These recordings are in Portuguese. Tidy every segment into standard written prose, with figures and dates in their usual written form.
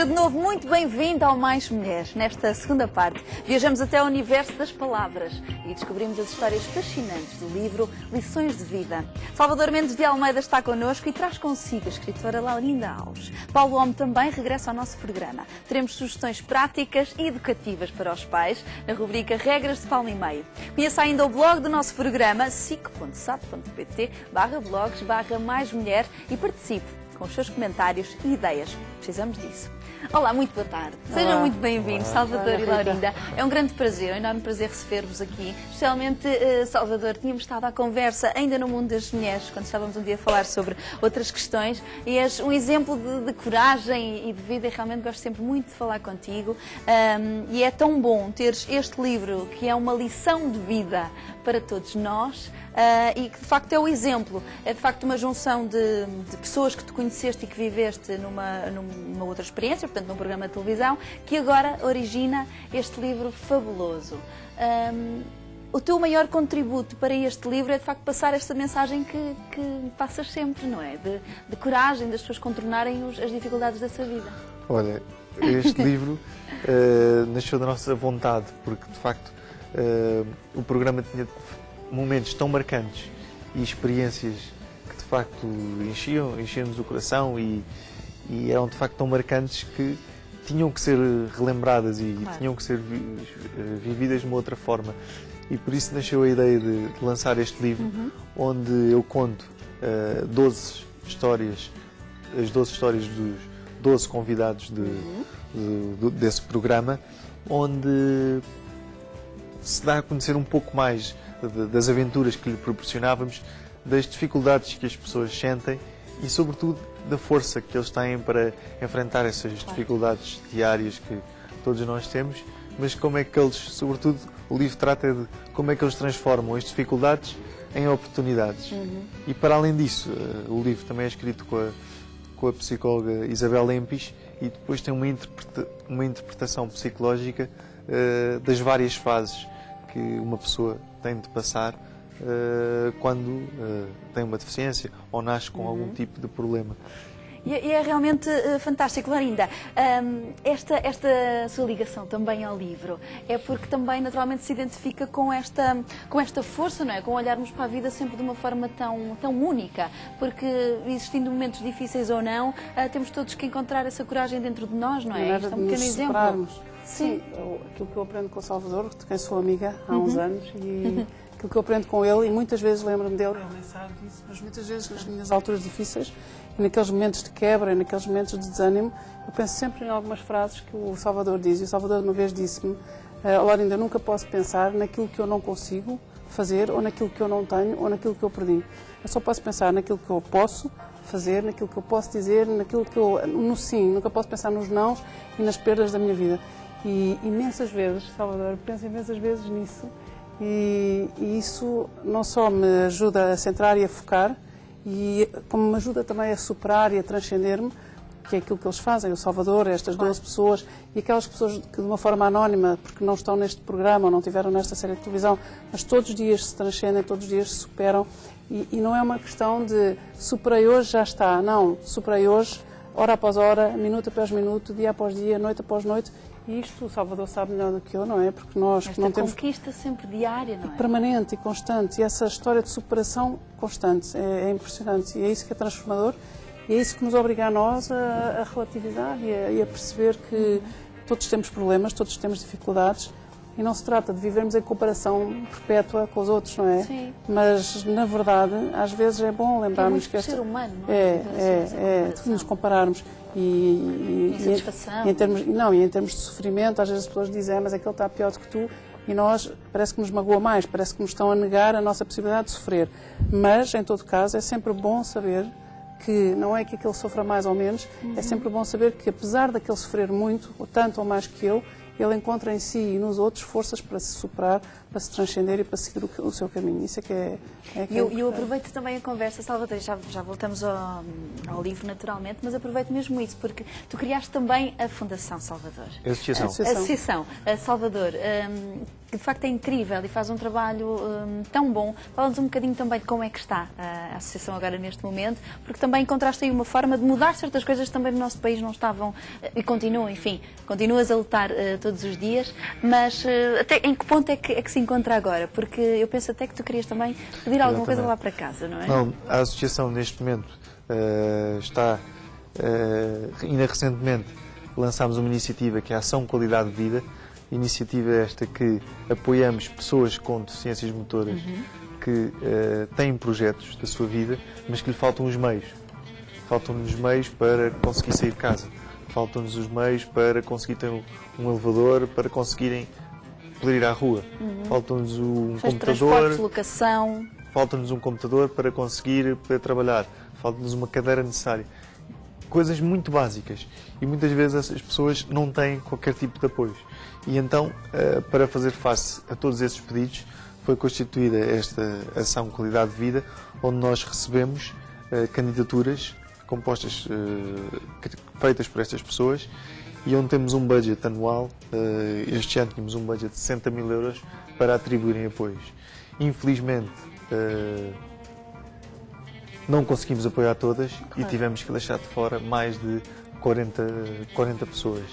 de novo muito bem-vindo ao Mais Mulheres. Nesta segunda parte, viajamos até ao universo das palavras e descobrimos as histórias fascinantes do livro Lições de Vida. Salvador Mendes de Almeida está connosco e traz consigo a escritora Laurinda Alves. Paulo Homme também regressa ao nosso programa. Teremos sugestões práticas e educativas para os pais na rubrica Regras de Palmo e Meio. Conheça ainda o blog do nosso programa, sic.sap.pt/blogs/maismulher e participe com os seus comentários e ideias. Precisamos disso. Olá, muito boa tarde. Sejam muito bem-vindos, Salvador e Laurinda. É um grande prazer, um enorme prazer receber-vos aqui. Especialmente, Salvador, tínhamos estado à conversa ainda no mundo das mulheres, quando estávamos um dia a falar sobre outras questões, e és um exemplo de coragem e de vida, e realmente gosto sempre muito de falar contigo. E é tão bom teres este livro, que é uma lição de vida para todos nós, e que de facto é o exemplo, é de facto uma junção de pessoas que tu conheceste e que viveste numa outra experiência, portanto num programa de televisão, que agora origina este livro fabuloso. O teu maior contributo para este livro é de facto passar esta mensagem que passas sempre, não é? De coragem das pessoas contornarem as dificuldades dessa vida. Olha, este livro nasceu da nossa vontade, porque de facto o programa tinha momentos tão marcantes e experiências que de facto enchiam-nos o coração e eram de facto tão marcantes que tinham que ser relembradas e tinham que ser vividas de uma outra forma. E por isso nasceu a ideia de lançar este livro, onde eu conto 12 histórias, as 12 histórias dos 12 convidados desse programa, onde se dá a conhecer um pouco mais das aventuras que lhe proporcionávamos, das dificuldades que as pessoas sentem e, sobretudo, da força que eles têm para enfrentar essas dificuldades diárias que todos nós temos, mas como é que eles, sobretudo, o livro trata de como é que eles transformam as dificuldades em oportunidades. E, para além disso, o livro também é escrito com a psicóloga Isabel Lempis e depois tem uma interpretação psicológica das várias fases que uma pessoa tem de passar quando tem uma deficiência ou nasce com algum tipo de problema. E é realmente fantástico, Laurinda. Esta sua ligação também ao livro é porque também naturalmente se identifica com esta força, não é? Com olharmos para a vida sempre de uma forma tão única, porque existindo momentos difíceis ou não, temos todos que encontrar essa coragem dentro de nós, não é? Isto é um pequeno exemplo. Sim, aquilo que eu aprendo com o Salvador, de quem sou amiga há uns anos, e aquilo que eu aprendo com ele, e muitas vezes lembro-me dele, ele nem sabe disso, mas muitas vezes nas minhas alturas difíceis, e naqueles momentos de quebra, e naqueles momentos de desânimo, eu penso sempre em algumas frases que o Salvador diz, e o Salvador uma vez disse-me: Laurinda, eu nunca posso pensar naquilo que eu não consigo fazer, ou naquilo que eu não tenho, ou naquilo que eu perdi. Eu só posso pensar naquilo que eu posso fazer, naquilo que eu posso dizer, naquilo que no sim, nunca posso pensar nos nãos e nas perdas da minha vida. E imensas vezes, Salvador, penso imensas vezes nisso, e isso não só me ajuda a centrar e a focar, como me ajuda também a superar e a transcender-me, que é aquilo que eles fazem, o Salvador, estas 12 pessoas, e aquelas pessoas que de uma forma anónima, porque não estão neste programa ou não estiveram nesta série de televisão, mas todos os dias se transcendem, todos os dias se superam, e não é uma questão de superei hoje, já está, não, superei hoje, hora após hora, minuto após minuto, dia após dia, noite após noite. E isto o Salvador sabe melhor do que eu, não é? Porque nós que não temos... conquista sempre diária, não é? Permanente e constante. E essa história de superação constante é impressionante. E é isso que é transformador. E é isso que nos obriga a nós a relativizar e a perceber que todos temos problemas, todos temos dificuldades. E não se trata de vivermos em comparação perpétua com os outros, não é? Sim. Mas, na verdade, às vezes é bom lembrarmos que ser humano, não é? De nos compararmos. E insatisfação. E em termos de sofrimento, às vezes as pessoas dizem, mas aquele está pior do que tu, e nós, parece que nos magoa mais, parece que nos estão a negar a nossa possibilidade de sofrer. Mas, em todo caso, é sempre bom saber que não é que aquele sofra mais ou menos, é sempre bom saber que, apesar daquele sofrer muito, ou tanto ou mais que eu, ele encontra em si e nos outros forças para se superar, para se transcender e para seguir o seu caminho. Isso é que é eu aproveito também a conversa, Salvador, já voltamos ao livro naturalmente, mas aproveito mesmo isso, porque tu criaste também a Fundação Salvador. A Associação Salvador, que de facto é incrível e faz um trabalho tão bom. Fala-nos um bocadinho também de como é que está a Associação agora neste momento, porque também encontraste aí uma forma de mudar certas coisas que também no nosso país não estavam e continuam, enfim, continuas a lutar todos os dias, mas até em que ponto é que se encontra agora? Porque eu penso até que tu querias também pedir alguma coisa lá para casa, não é? Não, a Associação neste momento está, ainda recentemente lançámos uma iniciativa que é a Ação Qualidade de Vida, iniciativa esta que apoiamos pessoas com deficiências motoras que têm projetos da sua vida, mas que lhe faltam os meios. Faltam-nos meios para conseguir sair de casa. Faltam-nos os meios para conseguir ter um elevador, para conseguirem poder ir à rua. Faltam-nos um computador. Locação. Falta-nos um computador para conseguir poder trabalhar. Falta-nos uma cadeira necessária. Coisas muito básicas. E muitas vezes as pessoas não têm qualquer tipo de apoio. E então, para fazer face a todos esses pedidos, foi constituída esta Ação Qualidade de Vida, onde nós recebemos candidaturas compostas, feitas por estas pessoas, e onde temos um budget anual. Este ano tínhamos um budget de 60 mil euros para atribuírem apoios. Infelizmente, não conseguimos apoiar todas e tivemos que deixar de fora mais de 40 pessoas.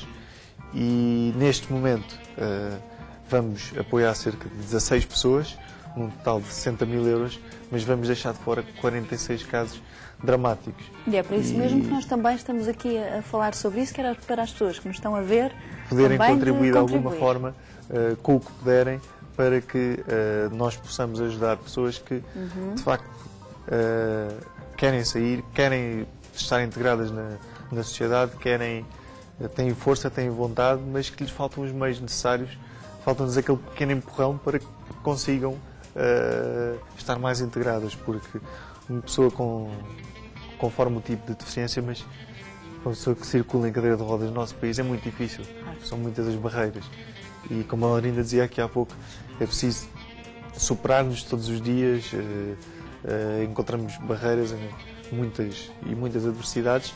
E neste momento vamos apoiar cerca de 16 pessoas, num total de 60 mil euros, mas vamos deixar de fora 46 casos dramáticos. E é por isso mesmo que nós também estamos aqui a falar sobre isso, que era para as pessoas que nos estão a ver poderem também contribuir de alguma forma com o que puderem, para que nós possamos ajudar pessoas que de facto querem sair, querem estar integradas na sociedade, têm força, têm vontade, mas que lhes faltam os meios necessários, faltam-nos aquele pequeno empurrão para que consigam estar mais integradas, porque uma pessoa conforme o tipo de deficiência, mas uma pessoa que circula em cadeira de rodas no nosso país é muito difícil, são muitas as barreiras. E como a Laurinda dizia aqui há pouco, é preciso superar-nos todos os dias, encontramos barreiras, muitas adversidades,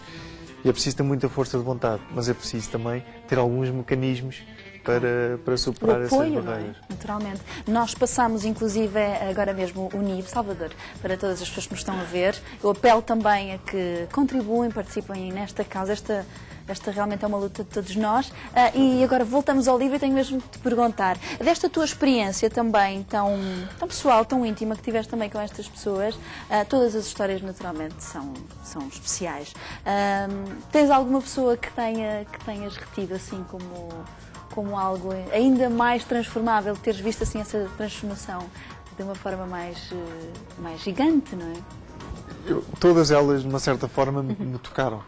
e é preciso ter muita força de vontade, mas é preciso também ter alguns mecanismos para superar essas barreiras. Não é? Naturalmente. Nós passamos, inclusive, agora mesmo unir Salvador para todas as pessoas que nos estão a ver. Eu apelo também a que contribuem, participem nesta causa. Esta realmente é uma luta de todos nós. E agora voltamos ao livro e tenho mesmo de te perguntar, desta tua experiência também tão pessoal, tão íntima que tiveste também com estas pessoas, todas as histórias naturalmente são especiais. Tens alguma pessoa que tenhas retido assim como algo ainda mais transformável, teres visto assim essa transformação de uma forma mais gigante, não é? Todas elas, de uma certa forma, me tocaram.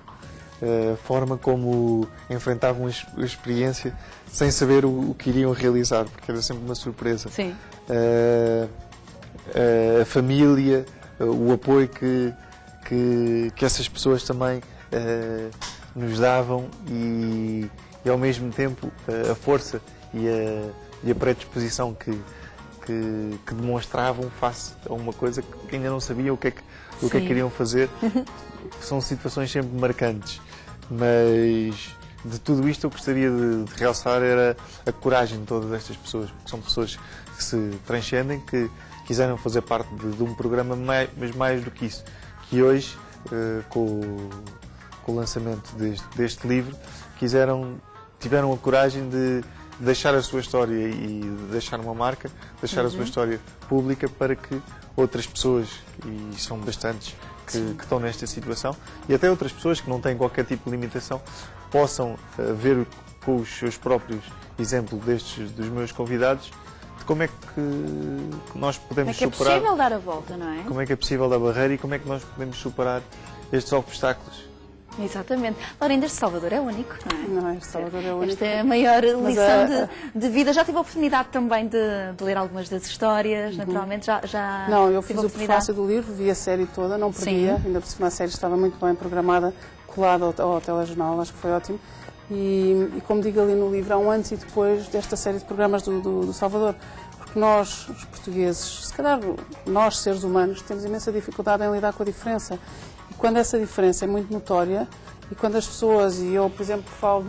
A forma como enfrentavam a experiência sem saber o que iriam realizar, porque era sempre uma surpresa. Sim. A família, o apoio que essas pessoas também nos davam e ao mesmo tempo a força e a predisposição que demonstravam face a uma coisa que ainda não sabiam o que é que iriam fazer. São situações sempre marcantes, mas de tudo isto eu gostaria de realçar era a coragem de todas estas pessoas, porque são pessoas que se transcendem, que quiseram fazer parte de um programa, mas mais do que isso, que hoje, com o lançamento deste livro, tiveram a coragem de deixar a sua história e de deixar uma marca, deixar a sua história pública para que outras pessoas, e são bastantes, que estão nesta situação, e até outras pessoas que não têm qualquer tipo de limitação, possam ver com os seus próprios exemplos dos meus convidados, de como é que nós podemos superar... Como é que é possível dar a volta, não é? Como é que é possível dar a barreira e como é que nós podemos superar estes obstáculos. Exatamente. Laurinda, este Salvador é único, não é? Não, este Salvador é único. Esta é a maior lição de vida. Já tive a oportunidade também de ler algumas das histórias, naturalmente. Já não, eu fiz o prefácio do livro, vi a série toda, não perdia. Ainda por cima a série estava muito bem programada, colada ao telejornal, acho que foi ótimo. E como digo ali no livro, há um antes e depois desta série de programas do Salvador. que nós, os portugueses, se calhar nós, seres humanos, temos imensa dificuldade em lidar com a diferença. E quando essa diferença é muito notória, e quando as pessoas, e eu, por exemplo, falo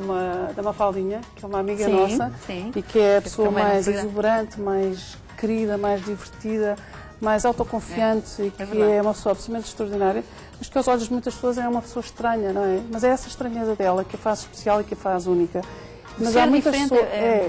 da Mafaldinha, que é uma amiga nossa, e que é a pessoa mais exuberante, mais querida, mais divertida, mais autoconfiante, e que é uma pessoa absolutamente extraordinária, mas que aos olhos de muitas pessoas é uma pessoa estranha, não é? Mas é essa estranheza dela que a faz especial e que a faz única. Mas há muitas pessoas,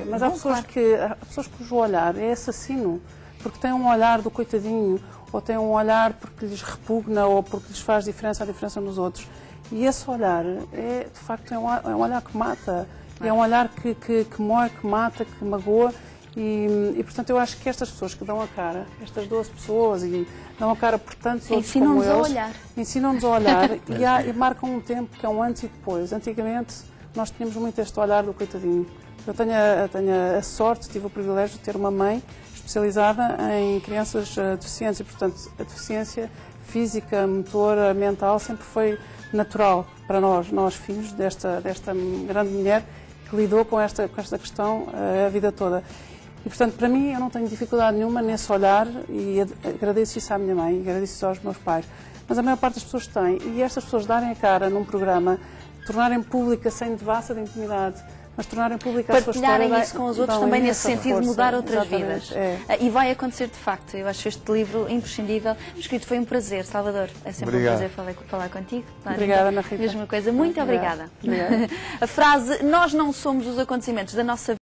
mas há pessoas cujo olhar é assassino, porque tem um olhar do coitadinho, ou tem um olhar porque lhes repugna, ou porque lhes faz a diferença nos outros. E esse olhar, de facto, é um olhar que mata, é um olhar que moe, que mata, que magoa. E, portanto, eu acho que estas pessoas que dão a cara, estas 12 pessoas, e dão a cara por tantos outros como eles, ensinam-nos a olhar e marcam um tempo que é um antes e depois. Antigamente, nós tínhamos muito este olhar do coitadinho. Eu tenho a sorte, tive o privilégio de ter uma mãe especializada em crianças deficientes e, portanto, a deficiência física, motora, mental sempre foi natural para nós filhos desta grande mulher que lidou com esta questão a vida toda. E, portanto, para mim, eu não tenho dificuldade nenhuma nesse olhar e agradeço isso à minha mãe, agradeço isso aos meus pais. Mas a maior parte das pessoas tem, e estas pessoas darem a cara num programa, tornarem pública sem devassa de intimidade, mas tornarem pública a sua história. Partilharem isso com os outros também nesse sentido de mudar outras vidas. E vai acontecer de facto. Eu acho este livro imprescindível. Escrito, foi um prazer, Salvador. É sempre um prazer falar contigo. Obrigada, Ana Rita. Mesma coisa. Muito obrigada. A frase, nós não somos os acontecimentos da nossa vida.